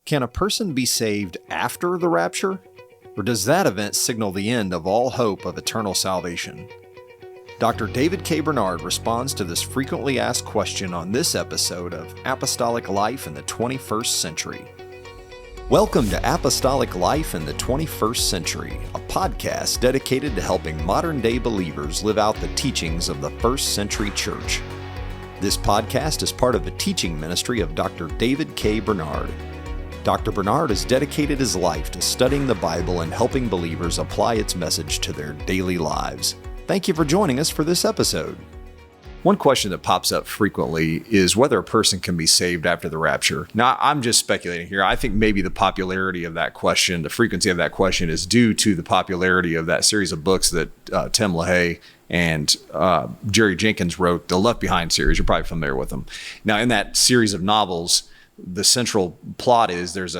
Can a person be saved after the rapture? Or does that event signal the end of all hope of eternal salvation? Dr. David K. Bernard responds to this frequently asked question on this episode of Apostolic Life in the 21st Century. Welcome to Apostolic Life in the 21st Century, a podcast dedicated to helping modern-day believers live out the teachings of the first century church. This podcast is part of the teaching ministry of Dr. David K. Bernard. Dr. Bernard has dedicated his life to studying the Bible and helping believers apply its message to their daily lives. Thank you for joining us for this episode. One question that pops up frequently is whether a person can be saved after the rapture. Now, I'm just speculating here. I think maybe the popularity of that question, the frequency of that question, is due to the popularity of that series of books that Tim LaHaye and Jerry Jenkins wrote, the Left Behind series. You're probably familiar with them. Now, in that series of novels, the central plot is there's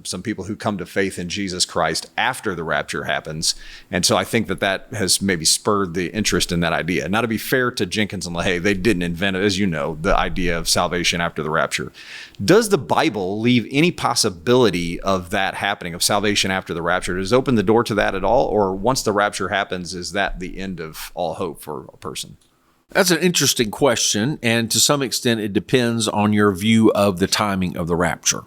some people who come to faith in Jesus Christ after the rapture happens. And so I think that has maybe spurred the interest in that idea. Now, to be fair to Jenkins and LaHaye, they didn't invent it, as you know, the idea of salvation after the rapture. Does the Bible leave any possibility of that happening, of salvation after the rapture? Does it open the door to that at all? Or once the rapture happens, is that the end of all hope for a person? That's an interesting question, and to some extent it depends on your view of the timing of the rapture.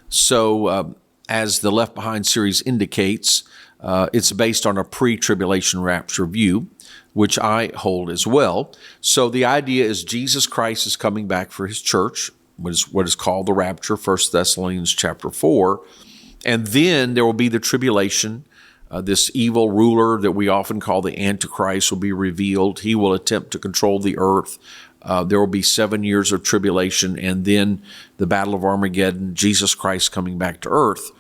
So as the Left Behind series indicates, it's based on a pre-tribulation rapture view, which I hold as well. So the idea is Jesus Christ is coming back for his church, what is called the rapture, 1 Thessalonians chapter 4, and then there will be the tribulation. This evil ruler that we often call the Antichrist will be revealed. He will attempt to control the earth. There will be 7 years of tribulation, and then the Battle of Armageddon, Jesus Christ coming back to earth.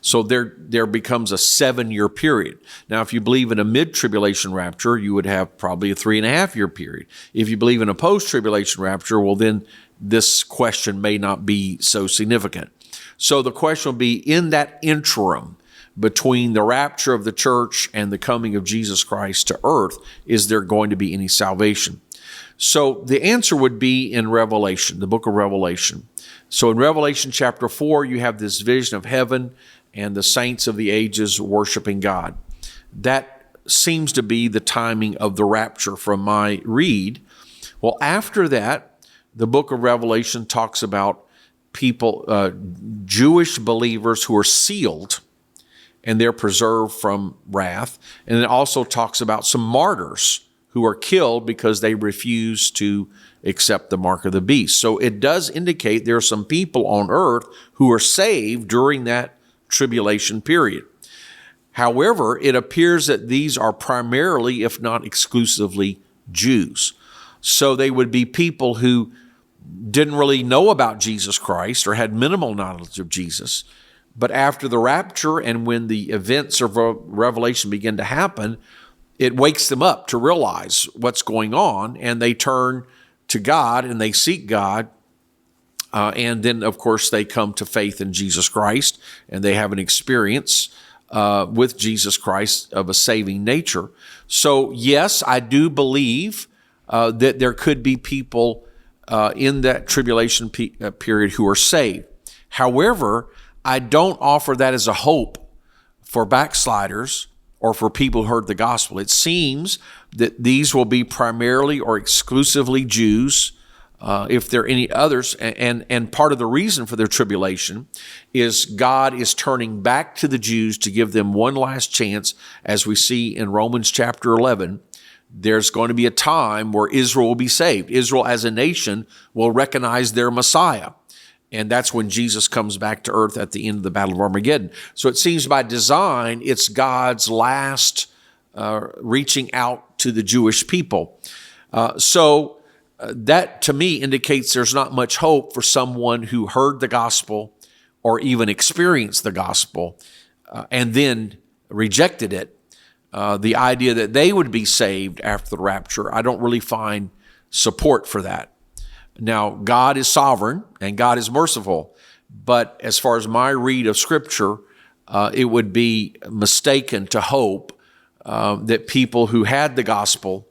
So there becomes a 7-year period. Now, if you believe in a mid-tribulation rapture, you would have probably a 3.5-year period. If you believe in a post-tribulation rapture, well, then this question may not be so significant. So the question will be, in that interim, between the rapture of the church and the coming of Jesus Christ to earth, is there going to be any salvation? So the answer would be in Revelation, the book of Revelation. So in Revelation chapter 4, you have this vision of heaven and the saints of the ages worshiping God. That seems to be the timing of the rapture from my read. Well, after that, the book of Revelation talks about people, Jewish believers who are sealed, and they're preserved from wrath. And it also talks about some martyrs who are killed because they refuse to accept the mark of the beast. So it does indicate there are some people on earth who are saved during that tribulation period. However, it appears that these are primarily, if not exclusively, Jews. So they would be people who didn't really know about Jesus Christ or had minimal knowledge of Jesus. But after the rapture and when the events of Revelation begin to happen, it wakes them up to realize what's going on, and they turn to God and they seek God. And then, of course, they come to faith in Jesus Christ, and they have an experience with Jesus Christ of a saving nature. So, yes, I do believe that there could be people in that tribulation period who are saved. However, I don't offer that as a hope for backsliders or for people who heard the gospel. It seems that these will be primarily or exclusively Jews, if there are any others. And part of the reason for their tribulation is God is turning back to the Jews to give them one last chance. As we see in Romans chapter 11, there's going to be a time where Israel will be saved. Israel as a nation will recognize their Messiah. And that's when Jesus comes back to earth at the end of the Battle of Armageddon. So it seems by design, it's God's last reaching out to the Jewish people. So that to me indicates there's not much hope for someone who heard the gospel or even experienced the gospel and then rejected it. The idea that they would be saved after the rapture, I don't really find support for that. Now, God is sovereign and God is merciful, but as far as my read of Scripture, it would be mistaken to hope that people who had the gospel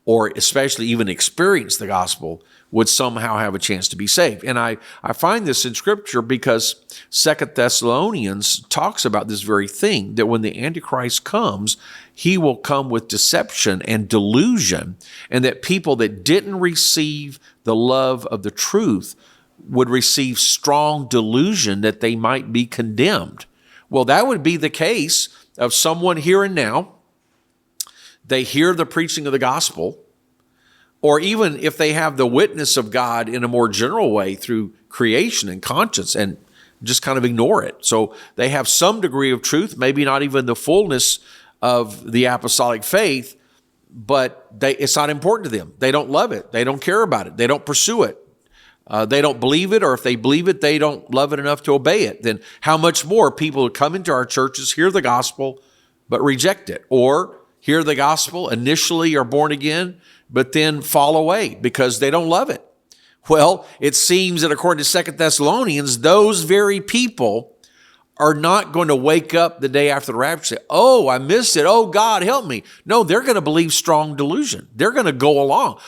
or especially even experience the gospel would somehow have a chance to be saved. And I find this in Scripture because 2 Thessalonians talks about this very thing, that when the Antichrist comes, he will come with deception and delusion, and that people that didn't receive the love of the truth would receive strong delusion that they might be condemned. Well, that would be the case of someone here and now. They hear the preaching of the gospel, or even if they have the witness of God in a more general way through creation and conscience, and just kind of ignore it. So they have some degree of truth, maybe not even the fullness of the apostolic faith, but it's not important to them. They don't love it. They don't care about it. They don't pursue it. They don't believe it, or if they believe it, they don't love it enough to obey it. Then how much more people who come into our churches, hear the gospel, but reject it, or hear the gospel, initially are born again, but then fall away because they don't love it. Well, it seems that according to 2 Thessalonians, those very people are not going to wake up the day after the rapture and say, oh, I missed it. Oh, God, help me. No, they're going to believe strong delusion. They're going to go along.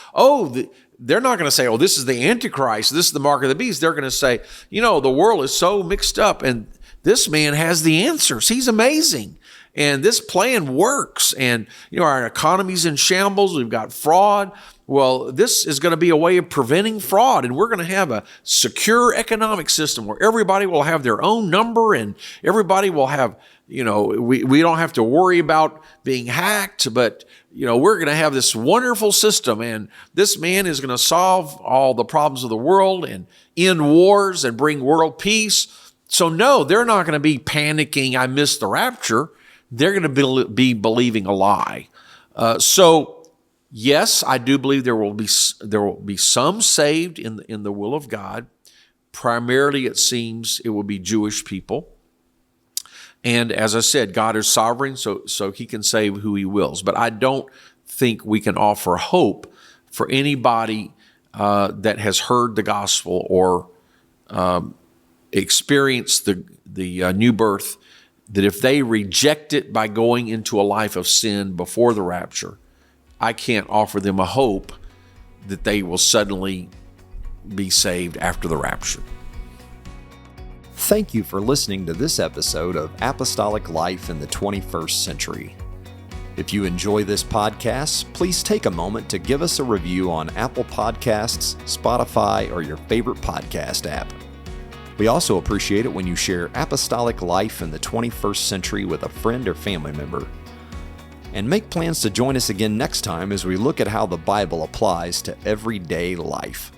They're not going to say, oh, this is the Antichrist, this is the mark of the beast. They're going to say, the world is so mixed up, and this man has the answers. He's amazing. And this plan works. And, our economy's in shambles. We've got fraud. Well, this is going to be a way of preventing fraud. And we're going to have a secure economic system where everybody will have their own number, and everybody will have, we don't have to worry about being hacked, but, we're going to have this wonderful system. And this man is going to solve all the problems of the world and end wars and bring world peace. So no, they're not going to be panicking, I missed the rapture. They're going to be believing a lie. So, yes, I do believe there will be some saved in the will of God. Primarily, it seems it will be Jewish people. And as I said, God is sovereign, so He can save who He wills. But I don't think we can offer hope for anybody that has heard the gospel or experienced the new birth, that if they reject it by going into a life of sin before the rapture, I can't offer them a hope that they will suddenly be saved after the rapture. Thank you for listening to this episode of Apostolic Life in the 21st Century. If you enjoy this podcast, please take a moment to give us a review on Apple Podcasts, Spotify, or your favorite podcast app. We also appreciate it when you share Apostolic Life in the 21st Century with a friend or family member. And make plans to join us again next time as we look at how the Bible applies to everyday life.